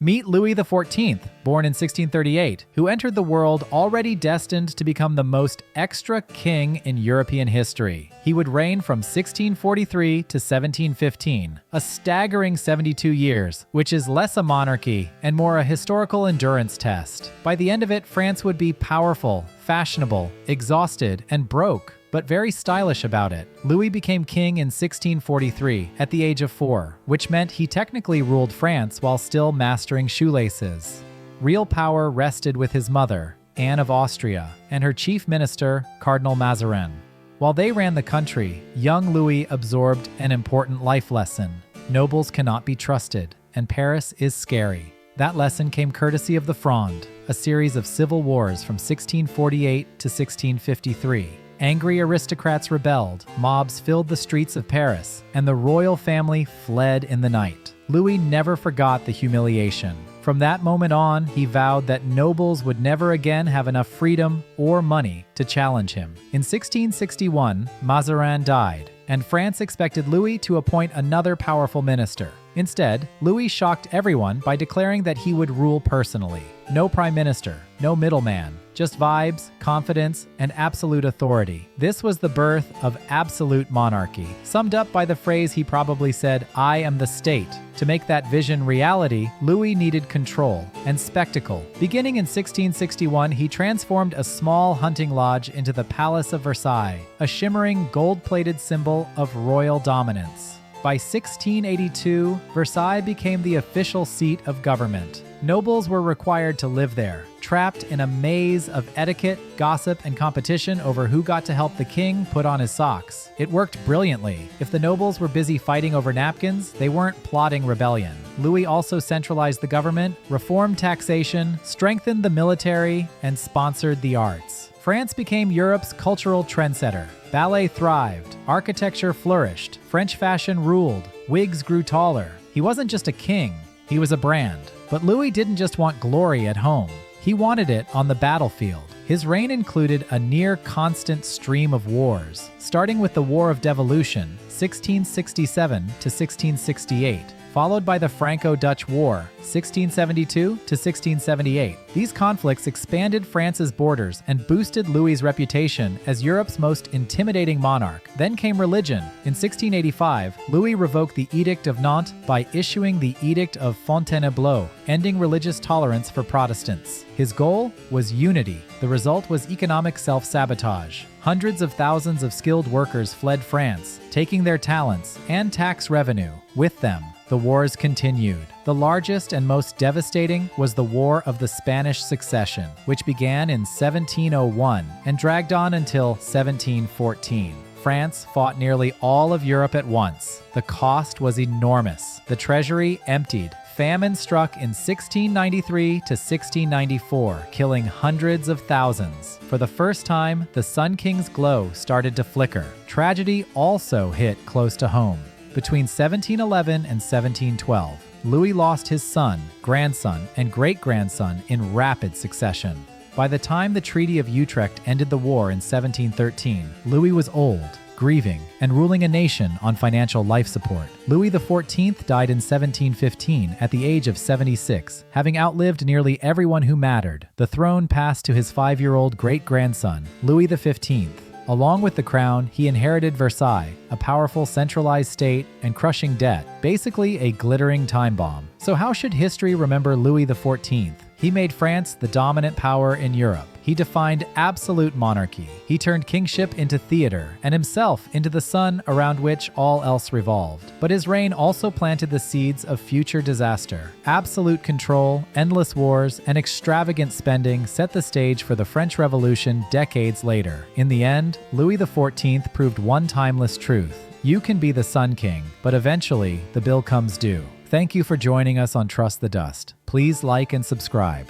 Meet Louis XIV, born in 1638, who entered the world already destined to become the most extra king in European history. He would reign from 1643 to 1715, a staggering 72 years, which is less a monarchy and more a historical endurance test. By the end of it, France would be powerful, fashionable, exhausted, and broke, but very stylish about it. Louis became king in 1643 at the age of 4, which meant he technically ruled France while still mastering shoelaces. Real power rested with his mother, Anne of Austria, and her chief minister, Cardinal Mazarin. While they ran the country, young Louis absorbed an important life lesson. Nobles cannot be trusted, and Paris is scary. That lesson came courtesy of the Fronde, a series of civil wars from 1648 to 1653. Angry aristocrats rebelled, mobs filled the streets of Paris, and the royal family fled in the night. Louis never forgot the humiliation. From that moment on, he vowed that nobles would never again have enough freedom or money to challenge him. In 1661, Mazarin died, and France expected Louis to appoint another powerful minister. Instead, Louis shocked everyone by declaring that he would rule personally. No prime minister, no middleman, just vibes, confidence, and absolute authority. This was the birth of absolute monarchy, summed up by the phrase he probably said, "I am the state." To make that vision reality, Louis needed control and spectacle. Beginning in 1661, he transformed a small hunting lodge into the Palace of Versailles, a shimmering gold-plated symbol of royal dominance. By 1682, Versailles became the official seat of government. Nobles were required to live there, trapped in a maze of etiquette, gossip, and competition over who got to help the king put on his socks. It worked brilliantly. If the nobles were busy fighting over napkins, they weren't plotting rebellion. Louis also centralized the government, reformed taxation, strengthened the military, and sponsored the arts. France became Europe's cultural trendsetter. Ballet thrived, architecture flourished, French fashion ruled, wigs grew taller. He wasn't just a king, he was a brand. But Louis didn't just want glory at home. He wanted it on the battlefield. His reign included a near-constant stream of wars, starting with the War of Devolution, 1667 to 1668, followed by the Franco-Dutch War, 1672 to 1678. These conflicts expanded France's borders and boosted Louis's reputation as Europe's most intimidating monarch. Then came religion. In 1685, Louis revoked the Edict of Nantes by issuing the Edict of Fontainebleau, ending religious tolerance for Protestants. His goal was unity. The result was economic self-sabotage. Hundreds of thousands of skilled workers fled France, taking their talents and tax revenue with them. The wars continued. The largest and most devastating was the War of the Spanish Succession, which began in 1701 and dragged on until 1714. France fought nearly all of Europe at once. The cost was enormous. The treasury emptied. Famine struck in 1693 to 1694, killing hundreds of thousands. For the first time, the Sun King's glow started to flicker. Tragedy also hit close to home. Between 1711 and 1712, Louis lost his son, grandson, and great-grandson in rapid succession. By the time the Treaty of Utrecht ended the war in 1713, Louis was old, grieving, and ruling a nation on financial life support. Louis XIV died in 1715 at the age of 76, having outlived nearly everyone who mattered. The throne passed to his 5-year-old great-grandson, Louis XV. Along with the crown, he inherited Versailles, a powerful centralized state and crushing debt, basically a glittering time bomb. So how should history remember Louis XIV? He made France the dominant power in Europe. He defined absolute monarchy. He turned kingship into theater, and himself into the sun around which all else revolved. But his reign also planted the seeds of future disaster. Absolute control, endless wars, and extravagant spending set the stage for the French Revolution decades later. In the end, Louis XIV proved one timeless truth. You can be the Sun King, but eventually the bill comes due. Thank you for joining us on Trust the Dust. Please like and subscribe.